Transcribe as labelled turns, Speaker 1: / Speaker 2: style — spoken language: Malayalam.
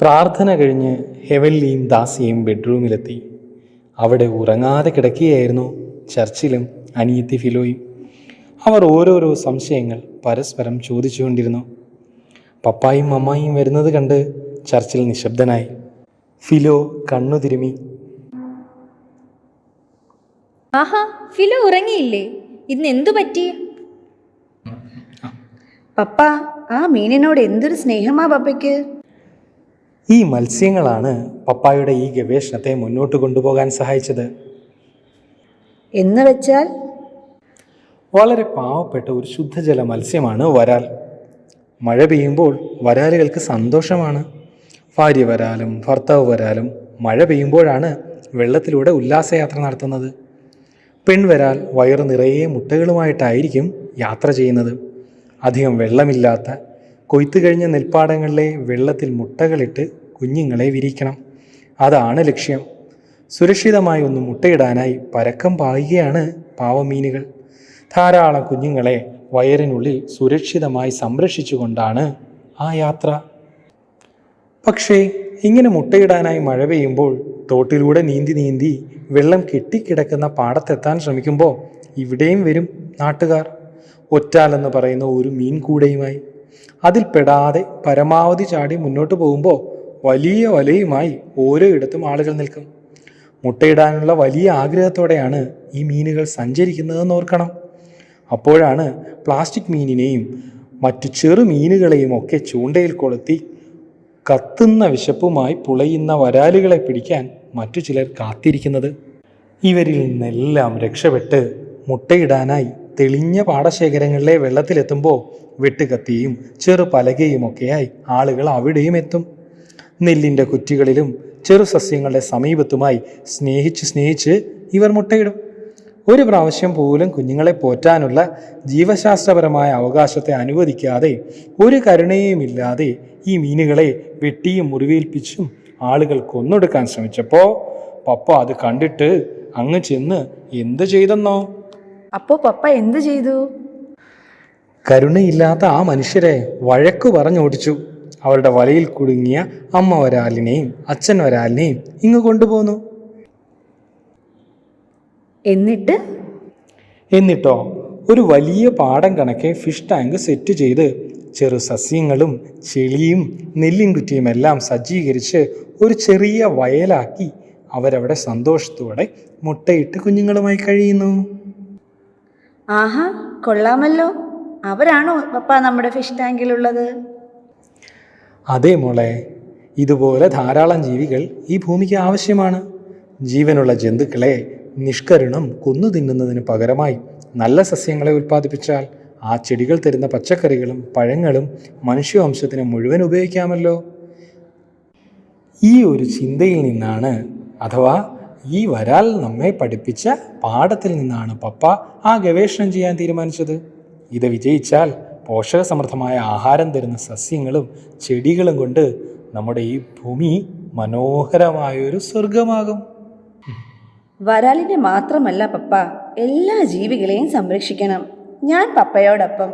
Speaker 1: പ്രാർത്ഥന കഴിഞ്ഞ് ഹെവൻലിയും ദാസിയും ബെഡ്റൂമിലെത്തി. അവിടെ ഉറങ്ങാതെ കിടക്കുകയായിരുന്നു ചർച്ചിലും അനിയത്തി ഫിലോയും. അവർ ഓരോരോ സംശയങ്ങൾ പരസ്പരം ചോദിച്ചുകൊണ്ടിരുന്നു. പപ്പായും അമ്മായിയും വരുന്നത് കണ്ട് ചർച്ചിൽ നിശബ്ദനായി. ഫിലോ കണ്ണു തിരുമി.
Speaker 2: ആഹാ, ഫിലോ ഉറങ്ങിയില്ലേ? ഇന്ന് എന്തു പറ്റി?
Speaker 3: പപ്പ, ആ മീനിനോട് എന്തൊരു സ്നേഹമാ പപ്പയ്ക്ക്.
Speaker 1: ഈ മത്സ്യങ്ങളാണ് പപ്പായുടെ ഈ ഗവേഷണത്തെ മുന്നോട്ട് കൊണ്ടുപോകാൻ സഹായിച്ചത്.
Speaker 3: എന്ന് വെച്ചാൽ?
Speaker 1: വളരെ പാവപ്പെട്ട ഒരു ശുദ്ധജല മത്സ്യമാണ് വരാൽ. മഴ പെയ്യുമ്പോൾ വരാലുകൾക്ക് സന്തോഷമാണ്. ഭാര്യ വരാലും ഭർത്താവ് വരാലും മഴ പെയ്യുമ്പോഴാണ് വെള്ളത്തിലൂടെ ഉല്ലാസയാത്ര നടത്തുന്നത്. പെൺവരാൽ വയറു നിറയെ മുട്ടകളുമായിട്ടായിരിക്കും യാത്ര ചെയ്യുന്നത്. അധികം വെള്ളമില്ലാത്ത കൊയ്ത്തു കഴിഞ്ഞ നെൽപ്പാടങ്ങളിലെ വെള്ളത്തിൽ മുട്ടകളിട്ട് കുഞ്ഞുങ്ങളെ വിരിക്കണം. അതാണ് ലക്ഷ്യം. സുരക്ഷിതമായി ഒന്ന് മുട്ടയിടാനായി പരക്കം പായുകയാണ് പാവമീനുകൾ. ധാരാളം കുഞ്ഞുങ്ങളെ വയറിനുള്ളിൽ സുരക്ഷിതമായി സംരക്ഷിച്ചുകൊണ്ടാണ് ആ യാത്ര. പക്ഷേ ഇങ്ങനെ മുട്ടയിടാനായി മഴ പെയ്യുമ്പോൾ തോട്ടിലൂടെ നീന്തി നീന്തി വെള്ളം കെട്ടിക്കിടക്കുന്ന പാടത്തെത്താൻ ശ്രമിക്കുമ്പോൾ ഇവിടെയും വരും നാട്ടുകാർ. ഒറ്റാലെന്ന് പറയുന്ന ഒരു മീൻ കൂടയുമായി. അതിൽ പെടാതെ പരമാവധി ചാടി മുന്നോട്ട് പോകുമ്പോൾ വലിയ വലയുമായി ഓരോയിടത്തും ആളുകൾ നിൽക്കും. മുട്ടയിടാനുള്ള വലിയ ആഗ്രഹത്തോടെയാണ് ഈ മീനുകൾ സഞ്ചരിക്കുന്നതെന്ന് ഓർക്കണം. അപ്പോഴാണ് പ്ലാസ്റ്റിക് മീനിനെയും മറ്റു ചെറു മീനുകളെയും ഒക്കെ ചൂണ്ടയിൽ കൊളുത്തി കത്തുന്ന വിശപ്പുമായി പുളയുന്ന വരാലുകളെ പിടിക്കാൻ മറ്റു ചിലർ കാത്തിരിക്കുന്നത്. ഇവരിൽ നിന്നെല്ലാം രക്ഷപ്പെട്ട് മുട്ടയിടാനായി തെളിഞ്ഞ പാടശേഖരങ്ങളിലെ വെള്ളത്തിലെത്തുമ്പോൾ വെട്ടുകത്തിയും ചെറു പലകയുമൊക്കെയായി ആളുകൾ അവിടെയും എത്തും. നെല്ലിൻ്റെ കുറ്റികളിലും ചെറു സസ്യങ്ങളുടെ സമീപത്തുമായി സ്നേഹിച്ച് ഇവർ മുട്ടയിടും. ഒരു പ്രാവശ്യം പോലും കുഞ്ഞുങ്ങളെ പോറ്റാനുള്ള ജീവശാസ്ത്രപരമായ അവകാശത്തെ അനുവദിക്കാതെ ഒരു കരുണയുമില്ലാതെ ഈ മീനുകളെ വെട്ടിയും മുറിവേൽപ്പിച്ചും ആളുകൾ കൊന്നൊടുക്കാൻ ശ്രമിച്ചപ്പോൾ പപ്പ അത് കണ്ടിട്ട് അങ്ങ് ചെന്ന് എന്ത് ചെയ്തെന്നോ?
Speaker 3: അപ്പോ പപ്പ എന്ത് ചെയ്തു?
Speaker 1: കരുണയില്ലാത്ത ആ മനുഷ്യരെ വഴക്കു പറഞ്ഞോടിച്ചു. അവരുടെ വലയിൽ കുടുങ്ങിയ അമ്മ വരാലിനെയും അച്ഛൻ വരാലിനെയും ഇങ്ങ് കൊണ്ടുപോന്നു. എന്നിട്ടോ ഒരു വലിയ പാടം കണക്കെ ഫിഷ് ടാങ്ക് സെറ്റ് ചെയ്ത് ചെറു സസ്യങ്ങളും ചെളിയും നെല്ലിൻകുറ്റിയും എല്ലാം സജ്ജീകരിച്ച് ഒരു ചെറിയ വയലാക്കി അവരവിടെ സന്തോഷത്തോടെ മുട്ടയിട്ട് കുഞ്ഞുങ്ങളുമായി കഴിയുന്നു.
Speaker 3: ആഹാ, കൊള്ളാമല്ലോ. അവരാണോ പപ്പ നമ്മുടെ ഫിഷ് ടാങ്കിലുള്ളത്?
Speaker 1: അതേ മോളെ, ഇതുപോലെ ധാരാളം ജീവികൾ ഈ ഭൂമിക്ക് ആവശ്യമാണ്. ജീവനുള്ള ജന്തുക്കളെ നിഷ്കരുണം കൊന്നു തിന്നുന്നതിന് പകരമായി നല്ല സസ്യങ്ങളെ ഉൽപ്പാദിപ്പിച്ചാൽ ആ ചെടികൾ തരുന്ന പച്ചക്കറികളും പഴങ്ങളും മനുഷ്യവംശത്തിന് മുഴുവൻ ഉപയോഗിക്കാമല്ലോ. ഈ ഒരു ചിന്തയിൽ നിന്നാണ്, അഥവാ ഈ വരാൽ നമ്മെ പഠിപ്പിച്ച പാഠത്തിൽ നിന്നാണ് പപ്പ ആ ഗവേഷണം ചെയ്യാൻ തീരുമാനിച്ചത്. ഇത് വിജയിച്ചാൽ പോഷകസമൃദ്ധമായ ആഹാരം തരുന്ന സസ്യങ്ങളും ചെടികളും കൊണ്ട് നമ്മുടെ ഈ ഭൂമി മനോഹരമായൊരു സ്വർഗമാകും.
Speaker 3: വരാലിനെ മാത്രമല്ല പപ്പ, എല്ലാ ജീവികളെയും സംരക്ഷിക്കണം. ഞാൻ പപ്പയോടൊപ്പം